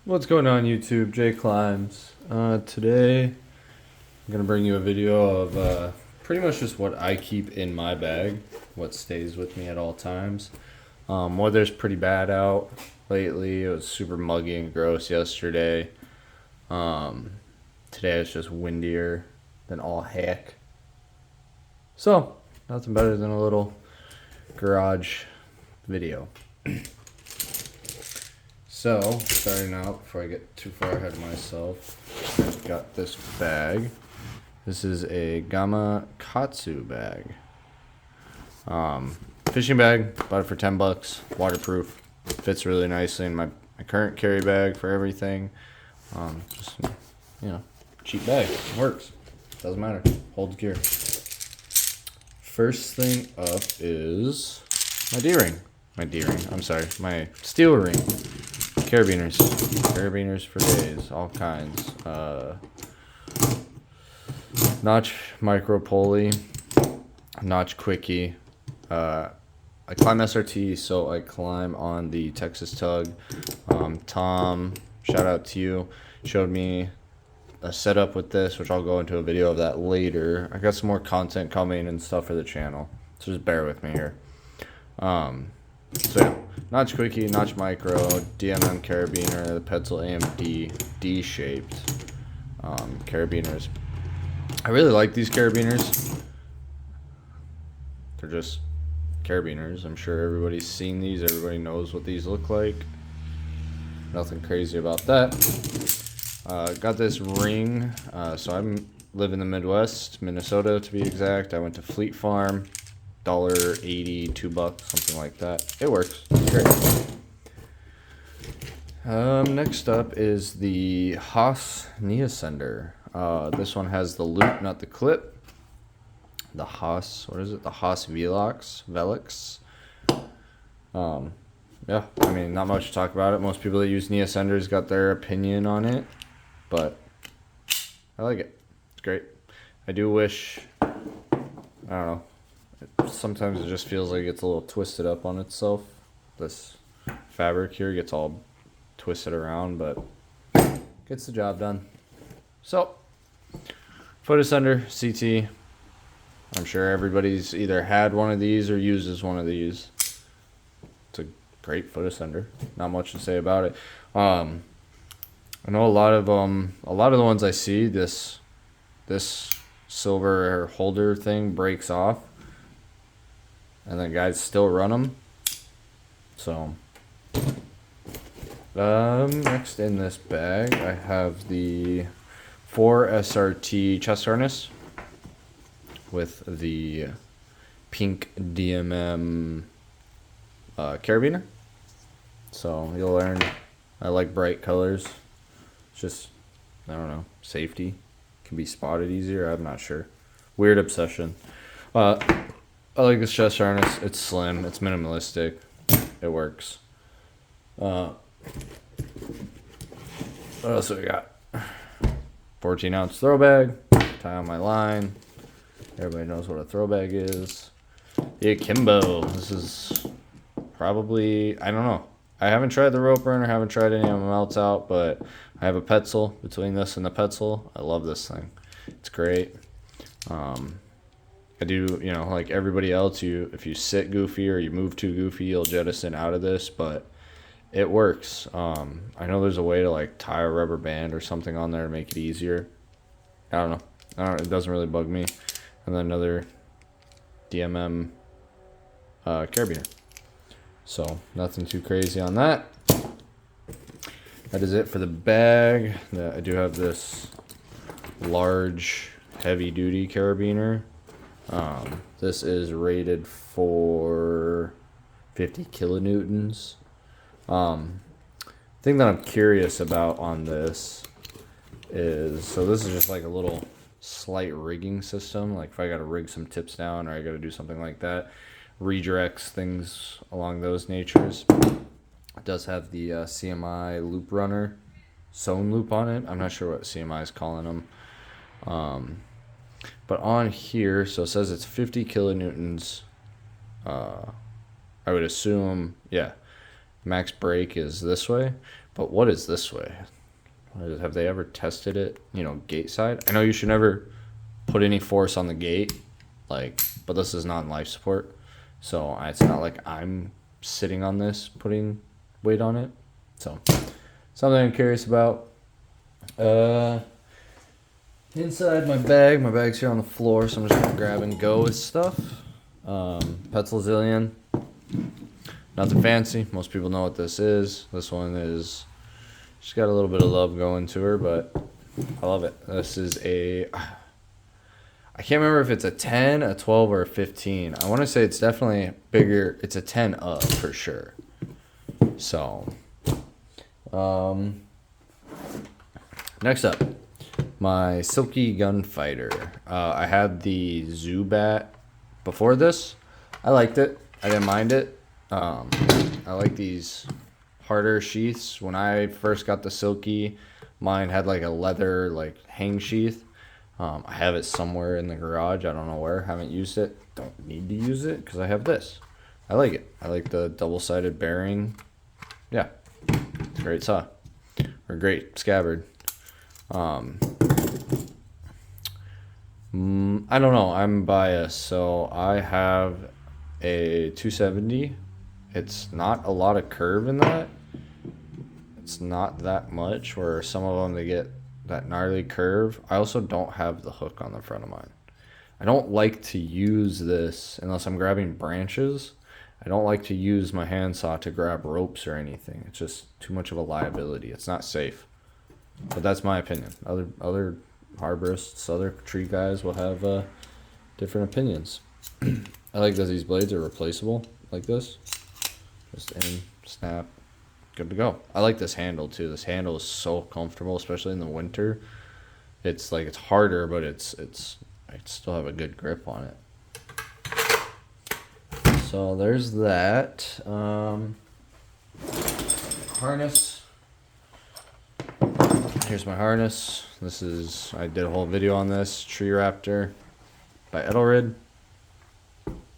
What's going on YouTube? Jay Climbs. Today I'm gonna bring you a video of pretty much just what I keep in my bag, what stays with me at all times. Weather's pretty bad out lately. It was super muggy and gross yesterday. Um, Today it's just windier than all heck. So nothing better than a little garage video. So, starting out, before I get too far ahead of myself, I've got this bag. This is a Gamakatsu bag. Fishing bag, bought it for 10 bucks, waterproof. Fits really nicely in my current carry bag for everything. Just, cheap bag. Works. Doesn't matter. Holds gear. First thing up is my D-ring. My steel ring. Carabiners for days, all kinds. Notch micro pulley, Notch quickie. I climb SRT, so I climb on the Texas Tug. Tom, shout out to you, showed me a setup with this, which I'll go into a video of that later. I got some more content coming and stuff for the channel, so just bear with me here. So yeah, Notch quickie, Notch micro, DMM carabiner, the Petzl AMD D-shaped carabiners. I really like these carabiners. They're just carabiners. I'm sure everybody's seen these. Everybody knows what these look like. Nothing crazy about that. Got this ring. So I live in the Midwest, Minnesota to be exact. I went to Fleet Farm. $1.80, $2, something like that. It works. It's great. Next up is the Haas Neosender. This one has the loop, not the clip. The Haas, what is it? The Haas Velux. Yeah, I mean, not much to talk about it. Most people that use Neosenders got their opinion on it, but I like it. It's great. I do wish, I don't know, sometimes it just feels like it's a little twisted up on itself. This fabric here gets all twisted around, but gets the job done. So, foot ascender, CT. I'm sure everybody's either had one of these or uses one of these. It's a great foot ascender. Not much to say about it. I know a lot of the ones I see, this silver holder thing breaks off, and then guys still run them. So, next in this bag, I have the 4SRT chest harness with the pink DMM carabiner. So you'll learn I like bright colors. It's just, I don't know, safety. Can be spotted easier. I'm not sure. Weird obsession. I like this chest harness. It's slim. It's minimalistic. It works. What else do we got? 14-ounce throw bag. Tie on my line. Everybody knows what a throw bag is. The Akimbo. This is probably, I don't know. I haven't tried the rope burner. Haven't tried any of them else out, but I have a Petzl between this and the Petzl. I love this thing. It's great. I do, like everybody else, if you sit goofy or you move too goofy, you'll jettison out of this, but it works. I know there's a way to like tie a rubber band or something on there to make it easier. I don't know. It doesn't really bug me. And then another DMM carabiner. So nothing too crazy on that. That is it for the bag. I do have this large heavy duty carabiner. This is rated for 50 kilonewtons. Thing that I'm curious about on this is, so this is just like a little slight rigging system. Like if I got to rig some tips down or I got to do something like that, redirects, things along those natures. It does have the CMI loop runner, sewn loop on it. I'm not sure what CMI is calling them. But on here, so it says it's 50 kilonewtons. I would assume, yeah, max break is this way, but what is this way? Have they ever tested it, you know, gate side? I know you should never put any force on the gate, like, but this is not life support, so it's not like I'm sitting on this putting weight on it. So something I'm curious about. Inside my bag's here on the floor, so I'm just gonna grab and go with stuff. Petzl nothing fancy. Most people know what this is. This one is, she's got a little bit of love going to her, but I love it. This is I can't remember if it's a 10, a 12, or a 15. I want to say it's definitely bigger. It's a 10 up for sure. So, next up, my Silky Gunfighter. I had the Zubat before this. I liked it. I didn't mind it. I like these harder sheaths. When I first got the Silky, mine had like a leather like hang sheath. I have it somewhere in the garage. I don't know where. Haven't used it. Don't need to use it because I have this. I like it. I like the double-sided bearing. Yeah, it's a great saw. Or great scabbard. I don't know. I'm biased. So I have a 270. It's not a lot of curve in that. It's not that much where some of them they get that gnarly curve. I also don't have the hook on the front of mine. I don't like to use this unless I'm grabbing branches. I don't like to use my handsaw to grab ropes or anything. It's just too much of a liability. It's not safe. But that's my opinion. Other arborists, other tree guys will have different opinions. I like that these blades are replaceable like this. Just in, snap, good to go. I like this handle too. This handle is so comfortable, especially in the winter. It's like it's harder, but I still have a good grip on it. So there's that. Harness. Here's my harness. This is, I did a whole video on this. Tree Raptor by Edelrid.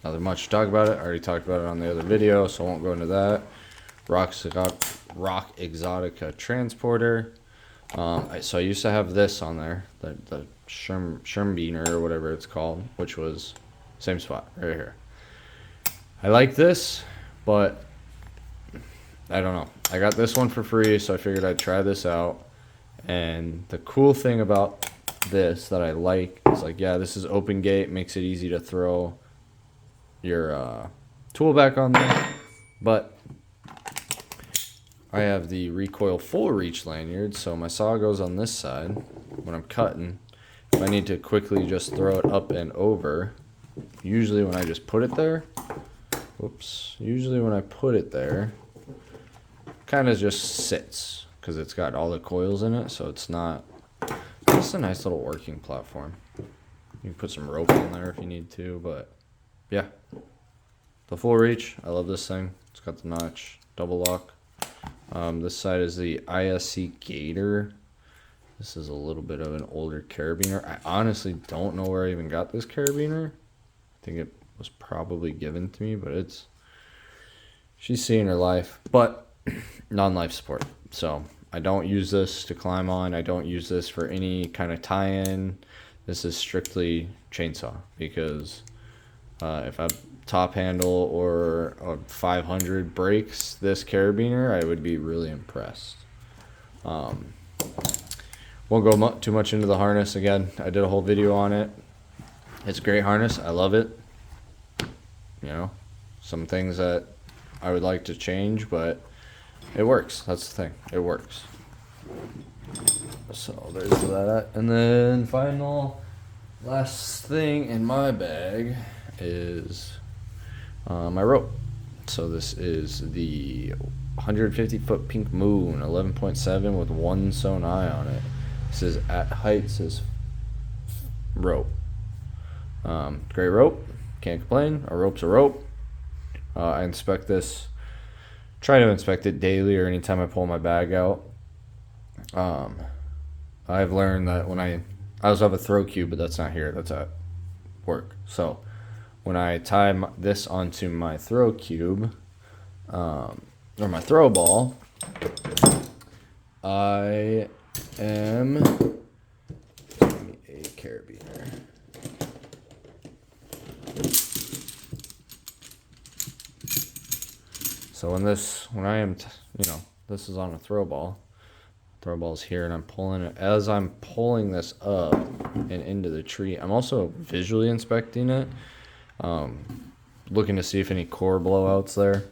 Nothing much to talk about it. I already talked about it on the other video, so I won't go into that. Rock Exotica transporter. So I used to have this on there, the Shermbiner or whatever it's called, which was same spot right here. I like this, but I don't know. I got this one for free, so I figured I'd try this out. And the cool thing about this that I like is like, yeah, this is open gate, makes it easy to throw your tool back on there. But I have the recoil full reach lanyard, so my saw goes on this side when I'm cutting. If I need to quickly just throw it up and over, usually when I just put it there, usually when I put it there, kind of just sits because it's got all the coils in it, so it's not, it's a nice little working platform. You can put some rope in there if you need to, but yeah. The full reach, I love this thing. It's got the notch, double lock. This side is the ISC Gator. This is a little bit of an older carabiner. I honestly don't know where I even got this carabiner. I think it was probably given to me, but she's seeing her life, but non-life support. So I don't use this to climb on. I don't use this for any kind of tie-in. This is strictly chainsaw because if a top handle or a 500 breaks this carabiner, I would be really impressed. Won't go too much into the harness. Again, I did a whole video on it. It's a great harness. I love it. You know, some things that I would like to change, but it works. That's the thing. It works. So there's that. And then last thing in my bag is my rope. So this is the 150-foot Pink Moon 11.7 with one sewn eye on it. This is at height, says rope. Great rope. Can't complain. A rope's a rope. I inspect this. Try to inspect it daily or anytime I pull my bag out. I've learned that when I also have a throw cube, but that's not here. That's at work. So when I tie this onto my throw cube, or my throw ball, I am, give me a carabiner. So when I am, this is on a throw ball. Throw ball's here, and I'm pulling it. As I'm pulling this up and into the tree, I'm also visually inspecting it, looking to see if any core blowouts there.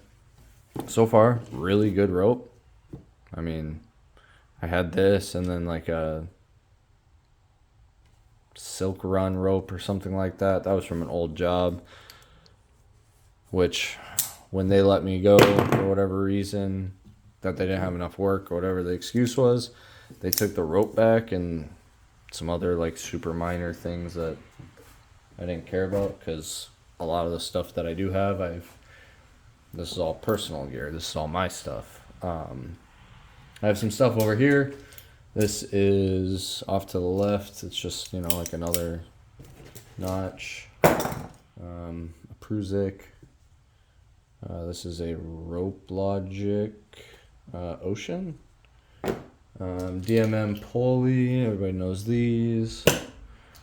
So far, really good rope. I mean, I had this and then like a Silk Run rope or something like that. That was from an old job, which when they let me go for whatever reason, that they didn't have enough work or whatever the excuse was, they took the rope back and some other like super minor things that I didn't care about, because a lot of the stuff that I do have, this is all personal gear. This is all my stuff. I have some stuff over here. This is off to the left. It's just, like another notch. A Prusic. This is a Rope Logic Ocean. DMM pulley. Everybody knows these.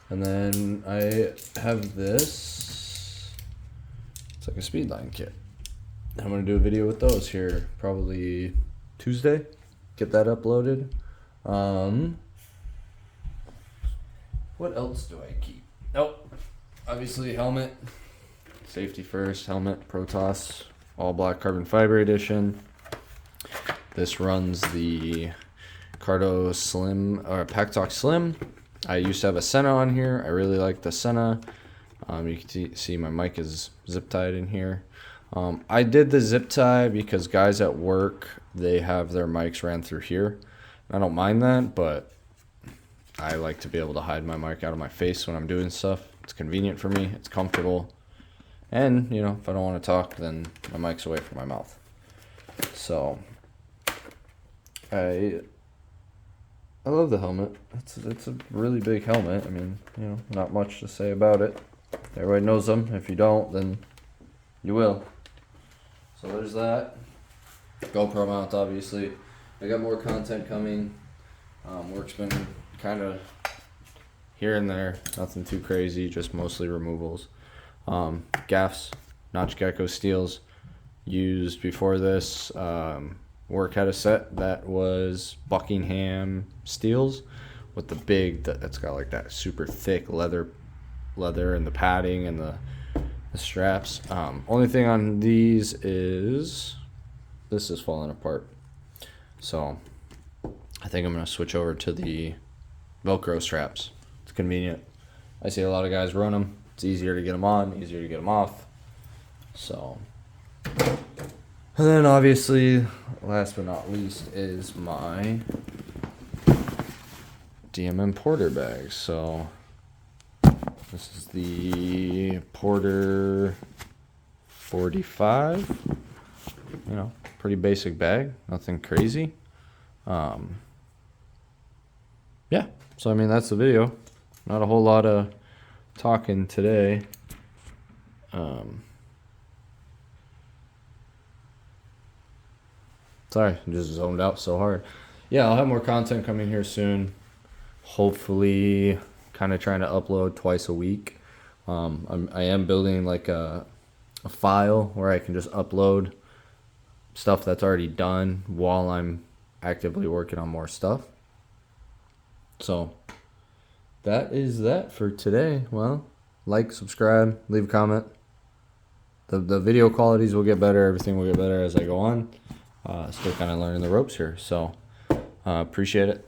And then I have this. It's like a Speedline kit. I'm going to do a video with those here probably Tuesday. Get that uploaded. What else do I keep? Nope. Obviously helmet. Safety first. Helmet. Protoss. All black carbon fiber edition. This runs the Cardo Slim or Packtalk Slim. I used to have a Senna on here. I really like the Senna. You can see my mic is zip tied in here. I did the zip tie because guys at work, they have their mics ran through here. I don't mind that, but I like to be able to hide my mic out of my face when I'm doing stuff. It's convenient for me. It's comfortable. And, if I don't want to talk, then my mic's away from my mouth. So, I love the helmet. It's a really big helmet. I mean, not much to say about it. Everybody knows them. If you don't, then you will. So there's that. GoPro mount, obviously. I got more content coming. Work's been kind of here and there. Nothing too crazy, just mostly removals. Gaffs, Notch Gecko steels. Used before this. Work had a set that was Buckingham steels with the big, that's got like that super thick leather and the padding and the straps. Only thing on these is this is falling apart. So I think I'm going to switch over to the Velcro straps. It's convenient. I see a lot of guys run them. It's easier to get them on, easier to get them off. So, and then obviously, last but not least, is my DMM Porter bag. So this is the Porter 45. Pretty basic bag, nothing crazy. Yeah, so I mean, that's the video. Not a whole lot of talking today. Sorry, I just zoned out so hard. Yeah, I'll have more content coming here soon. Hopefully, kind of trying to upload twice a week. I am building like a file where I can just upload stuff that's already done while I'm actively working on more stuff. So that is that for today. Well, like, subscribe, leave a comment. The video qualities will get better. Everything will get better as I go on. Still kind of learning the ropes here. So appreciate it.